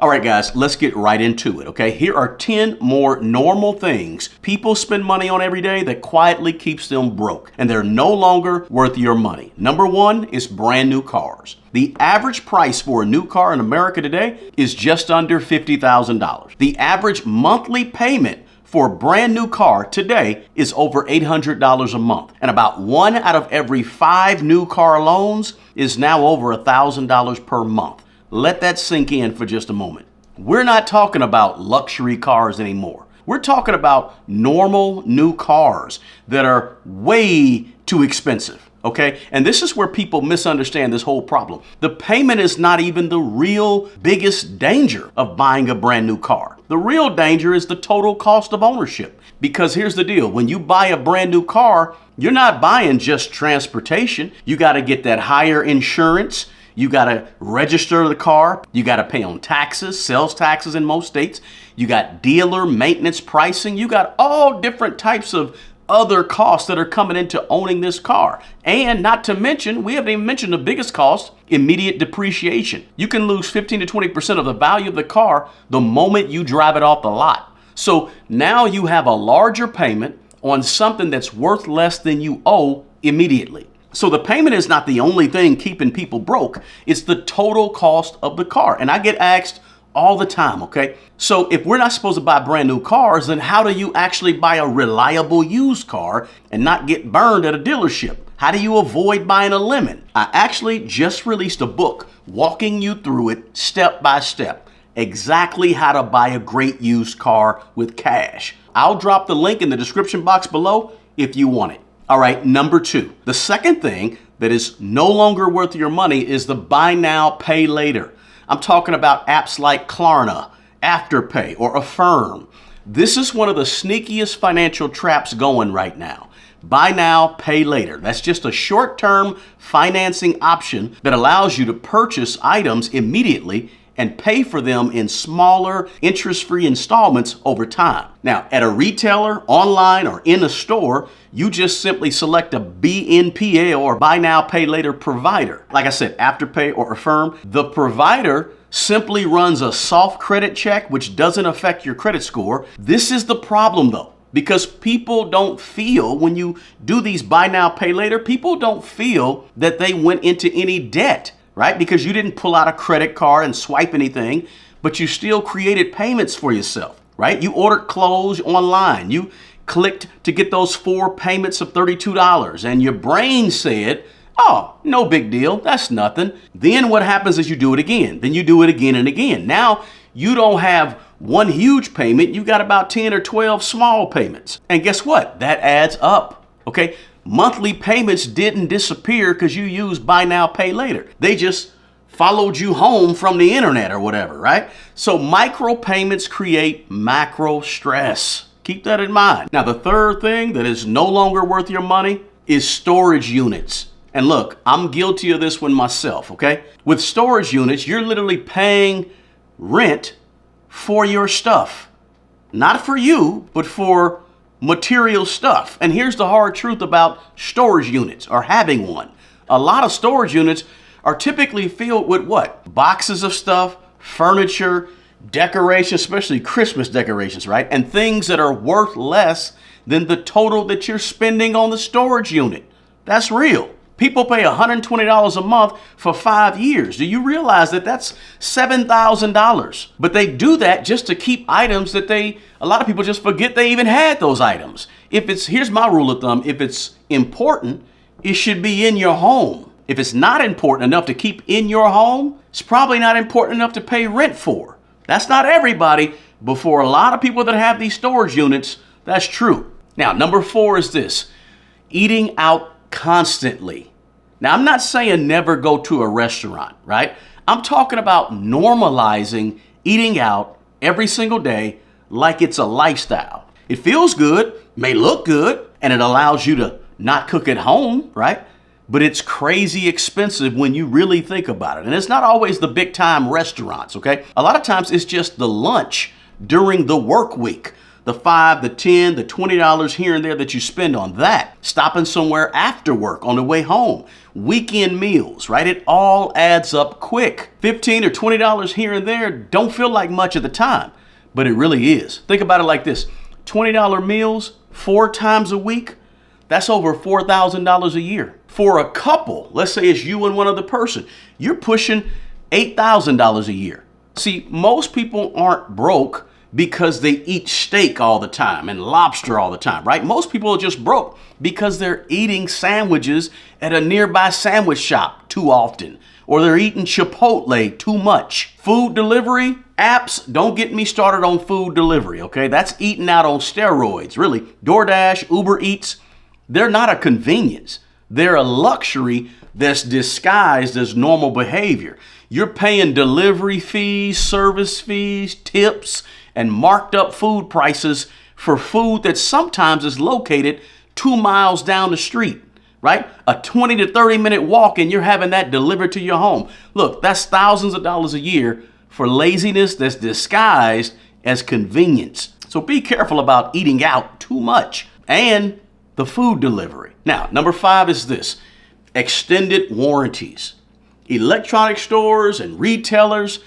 All right, guys, let's get right into it, okay? Here are 10 more normal things people spend money on every day that quietly keeps them broke, and they're no longer worth your money. Number one is brand new cars. The average price for a new car in America today is just under $50,000. The average monthly payment for a brand new car today is over $800 a month. And about 1 out of every 5 new car loans is now over $1,000 per month. Let that sink in for just a moment. We're not talking about luxury cars anymore. We're talking about normal new cars that are way too expensive, okay? And this is where people misunderstand this whole problem. The payment is not even the real biggest danger of buying a brand new car. The real danger is the total cost of ownership. Because here's the deal, when you buy a brand new car, you're not buying just transportation. You got to get that higher insurance. You got to register the car. You got to pay on taxes, sales taxes in most states. You got dealer maintenance pricing. You got all different types of other costs that are coming into owning this car. And not to mention, we haven't even mentioned the biggest cost, immediate depreciation. You can lose 15 to 20% of the value of the car the moment you drive it off the lot. So now you have a larger payment on something that's worth less than you owe immediately. So the payment is not the only thing keeping people broke. It's the total cost of the car. And I get asked all the time, okay? So if we're not supposed to buy brand new cars, then how do you actually buy a reliable used car and not get burned at a dealership? How do you avoid buying a lemon? I actually just released a book walking you through it step by step, exactly how to buy a great used car with cash. I'll drop the link in the description box below if you want it. All right, number 2. The second thing that is no longer worth your money is the buy now, pay later. I'm talking about apps like Klarna, Afterpay, or Affirm. This is one of the sneakiest financial traps going right now. Buy now, pay later. That's just a short-term financing option that allows you to purchase items immediately and pay for them in smaller interest-free installments over time. Now, at a retailer, online, or in a store, you just simply select a BNPL or buy now, pay later provider. Like I said, Afterpay or Affirm. The provider simply runs a soft credit check, which doesn't affect your credit score. This is the problem though, because people don't feel, when you do these buy now, pay later, people don't feel that they went into any debt, right? Because you didn't pull out a credit card and swipe anything, but you still created payments for yourself, right? You ordered clothes online. You clicked to get those 4 payments of $32 and your brain said, oh, no big deal. That's nothing. Then what happens is you do it again. Then you do it again and again. Now you don't have one huge payment. You got about 10 or 12 small payments. And guess what? That adds up. Okay. Monthly payments didn't disappear because you used buy now, pay later. They just followed you home from the internet or whatever, right? So micro payments create macro stress. Keep that in mind. Now, the third thing that is no longer worth your money is storage units. And look, I'm guilty of this one myself, okay? With storage units, you're literally paying rent for your stuff. Not for you, but for material stuff. And here's the hard truth about storage units or having one. A lot of storage units are typically filled with what? Boxes of stuff, furniture, decorations, especially Christmas decorations, right? And things that are worth less than the total that you're spending on the storage unit. That's real. People pay $120 a month for 5 years. Do you realize that that's $7,000? But they do that just to keep items that a lot of people just forget they even had those items. Here's my rule of thumb, if it's important, it should be in your home. If it's not important enough to keep in your home, it's probably not important enough to pay rent for. That's not everybody, but for a lot of people that have these storage units, that's true. Now, number 4 is this, eating out constantly. Now, I'm not saying never go to a restaurant, right? I'm talking about normalizing eating out every single day like it's a lifestyle. It feels good, may look good, and it allows you to not cook at home, right? But it's crazy expensive when you really think about it. And it's not always the big time restaurants, okay? A lot of times it's just the lunch during the work week. the $5, the $10, the $20 here and there that you spend on that. Stopping somewhere after work on the way home. Weekend meals, right? It all adds up quick. $15 or $20 here and there don't feel like much at the time, but it really is. Think about it like this. $20 meals 4 times a week, that's over $4,000 a year. For a couple, let's say it's you and one other person, you're pushing $8,000 a year. See, most people aren't broke because they eat steak all the time and lobster all the time, right? Most people are just broke because they're eating sandwiches at a nearby sandwich shop too often, or they're eating Chipotle too much. Food delivery apps, don't get me started on food delivery, okay? That's eating out on steroids, really. DoorDash, Uber Eats, they're not a convenience. They're a luxury that's disguised as normal behavior. You're paying delivery fees, service fees, tips, and marked up food prices for food that sometimes is located 2 miles down the street, right? A 20 to 30 minute walk and you're having that delivered to your home. Look, that's thousands of dollars a year for laziness that's disguised as convenience. So be careful about eating out too much and the food delivery. Now, number 5 is this: extended warranties. Electronic stores and retailers,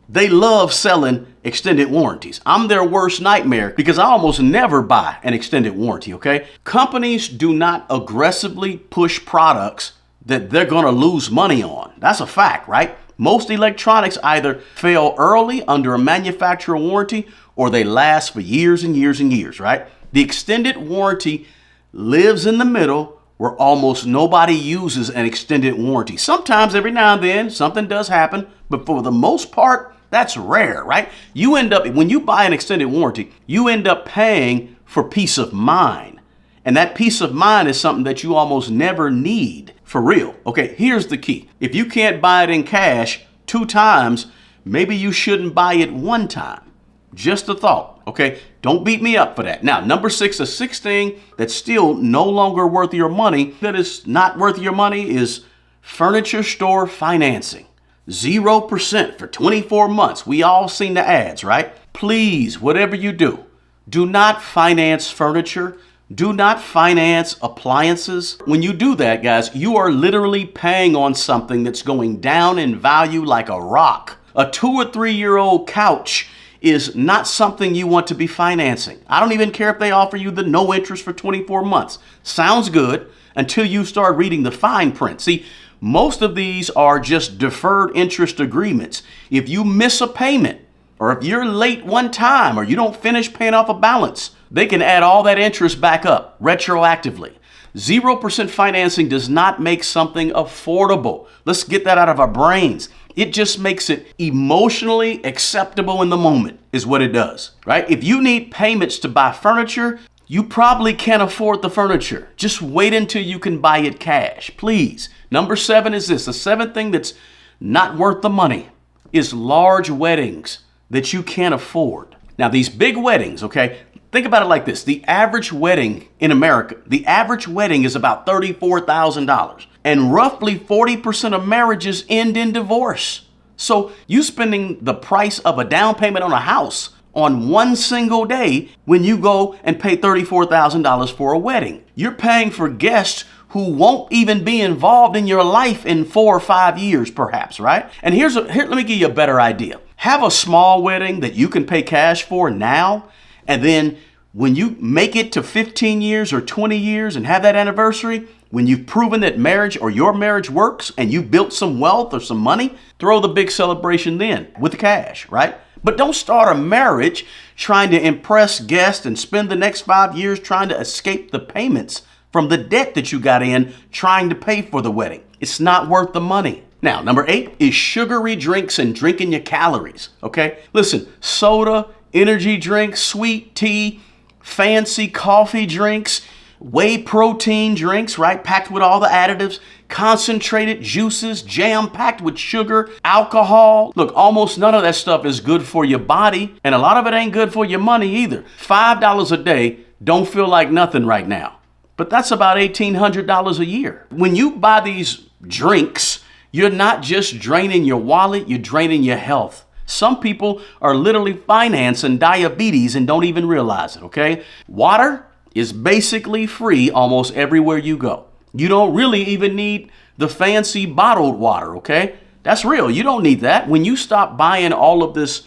they love selling extended warranties. I'm their worst nightmare because I almost never buy an extended warranty, okay? Companies do not aggressively push products that they're gonna lose money on. That's a fact, right? Most electronics either fail early under a manufacturer warranty or they last for years and years and years, right? The extended warranty lives in the middle where almost nobody uses an extended warranty. Sometimes every now and then something does happen, but for the most part, that's rare, right? You end up, when you buy an extended warranty, you end up paying for peace of mind. And that peace of mind is something that you almost never need for real. Okay, here's the key. If you can't buy it in cash 2 times, maybe you shouldn't buy it 1 time. Just a thought, okay? Don't beat me up for that. Now, number 6, the 6th thing that's still no longer worth your money, that is not worth your money, is furniture store financing. 0% for 24 months. We all seen the ads, right? Please, whatever you do, do not finance furniture. Do not finance appliances. When you do that, guys, you are literally paying on something that's going down in value like a rock. A 2 or 3 year old couch is not something you want to be financing. I don't even care if they offer you the no interest for 24 months. Sounds good until you start reading the fine print. See, most of these are just deferred interest agreements. If you miss a payment, or if you're late 1 time, or you don't finish paying off a balance, they can add all that interest back up retroactively. 0% financing does not make something affordable. Let's get that out of our brains. It just makes it emotionally acceptable in the moment is what it does, right? If you need payments to buy furniture, you probably can't afford the furniture. Just wait until you can buy it cash, please. Number 7 is this. The 7th thing that's not worth the money is large weddings that you can't afford. Now, these big weddings, okay, think about it like this. The average wedding in America, the average wedding is about $34,000. And roughly 40% of marriages end in divorce. So you spending the price of a down payment on a house on 1 single day when you go and pay $34,000 for a wedding. You're paying for guests who won't even be involved in your life in 4 or 5 years, perhaps, right? And here, let me give you a better idea. Have a small wedding that you can pay cash for now, and then when you make it to 15 years or 20 years and have that anniversary, when you've proven that marriage or your marriage works and you've built some wealth or some money, throw the big celebration then with the cash, right? But don't start a marriage trying to impress guests and spend the next 5 years trying to escape the payments from the debt that you got in trying to pay for the wedding. It's not worth the money. Now, number 8 is sugary drinks and drinking your calories, okay? Listen, soda, energy drinks, sweet tea, fancy coffee drinks, whey protein drinks, right? Packed with all the additives, concentrated juices, jam packed with sugar, alcohol. Look, almost none of that stuff is good for your body, and a lot of it ain't good for your money either. $5 a day don't feel like nothing right now, but that's about $1,800 a year. When you buy these drinks, you're not just draining your wallet, you're draining your health. Some people are literally financing diabetes and don't even realize it, okay? Water is basically free almost everywhere you go. You don't really even need the fancy bottled water, okay? That's real. You don't need that. When you stop buying all of this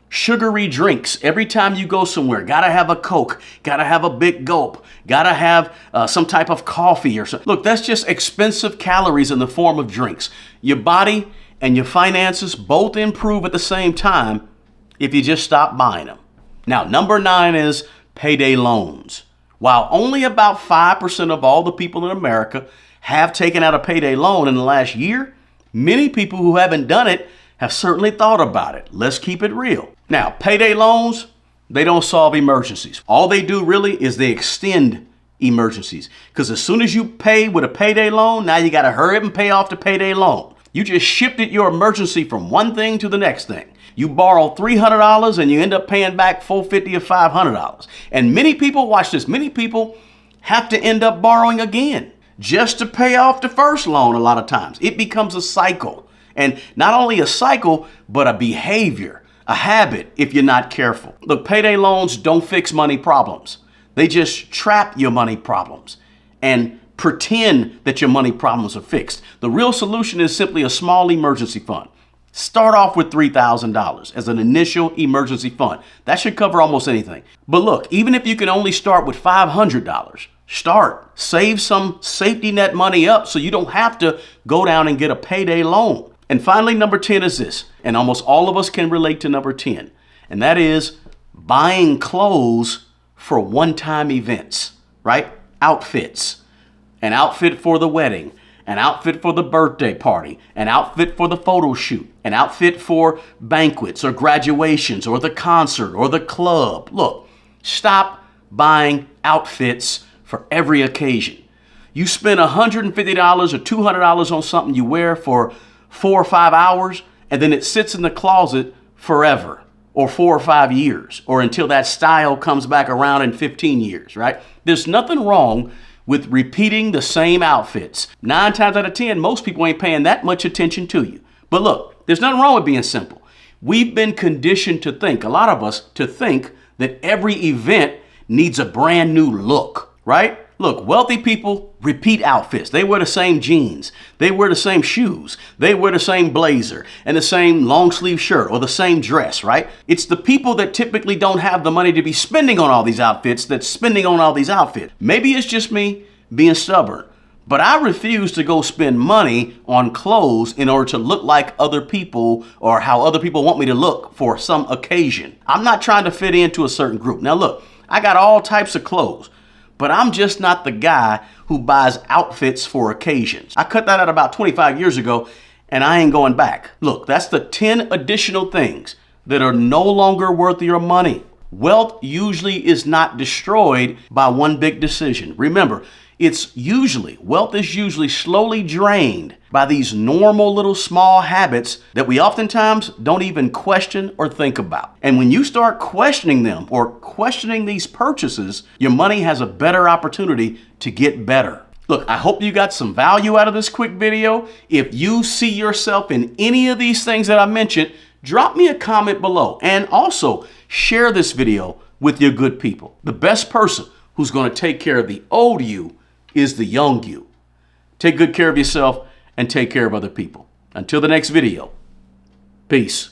sugary drinks every time you go somewhere, gotta have a Coke, gotta have a big gulp, gotta have some type of coffee or something. Look, that's just expensive calories in the form of drinks. Your body and your finances both improve at the same time if you just stop buying them. Now, number 9 is payday loans. While only about 5% of all the people in America have taken out a payday loan in the last year, many people who haven't done it have certainly thought about it. Let's keep it real. Now, payday loans, they don't solve emergencies. All they do really is they extend emergencies. Because as soon as you pay with a payday loan, now you got to hurry up and pay off the payday loan. You just shifted your emergency from one thing to the next thing. You borrow $300 and you end up paying back $450 or $500. And many people, watch this, many people have to end up borrowing again just to pay off the first loan a lot of times. It becomes a cycle. And not only a cycle, but a behavior, a habit if you're not careful. Look, payday loans don't fix money problems. They just trap your money problems and pretend that your money problems are fixed. The real solution is simply a small emergency fund. Start off with $3,000 as an initial emergency fund. That should cover almost anything. But look, even if you can only start with $500, start. Save some safety net money up so you don't have to go down and get a payday loan. And finally, number 10 is this, and almost all of us can relate to number 10, and that is buying clothes for one-time events, right? Outfits. An outfit for the wedding, an outfit for the birthday party, an outfit for the photo shoot, an outfit for banquets or graduations or the concert or the club. Look, stop buying outfits for every occasion. You spend $150 or $200 on something you wear for 4 or 5 hours, and then it sits in the closet forever, or 4 or 5 years, or until that style comes back around in 15 years, right? There's nothing wrong with repeating the same outfits. 9 times out of 10, most people ain't paying that much attention to you. But look, there's nothing wrong with being simple. We've been conditioned to think, a lot of us, to think that every event needs a brand new look, right? Look, wealthy people repeat outfits. They wear the same jeans. They wear the same shoes. They wear the same blazer and the same long sleeve shirt or the same dress, right? It's the people that typically don't have the money to be spending on all these outfits that's spending on all these outfits. Maybe it's just me being stubborn, but I refuse to go spend money on clothes in order to look like other people or how other people want me to look for some occasion. I'm not trying to fit into a certain group. Now look, I got all types of clothes, but I'm just not the guy who buys outfits for occasions. I cut that out about 25 years ago, and I ain't going back. Look, that's the 10 additional things that are no longer worth your money. Wealth usually is not destroyed by one big decision. Remember, wealth is usually slowly drained by these normal little small habits that we oftentimes don't even question or think about. And when you start questioning them or questioning these purchases, your money has a better opportunity to get better. Look, I hope you got some value out of this quick video. If you see yourself in any of these things that I mentioned, drop me a comment below and also share this video with your good people. The best person who's going to take care of the old you is the young you. Take good care of yourself and take care of other people. Until the next video, peace.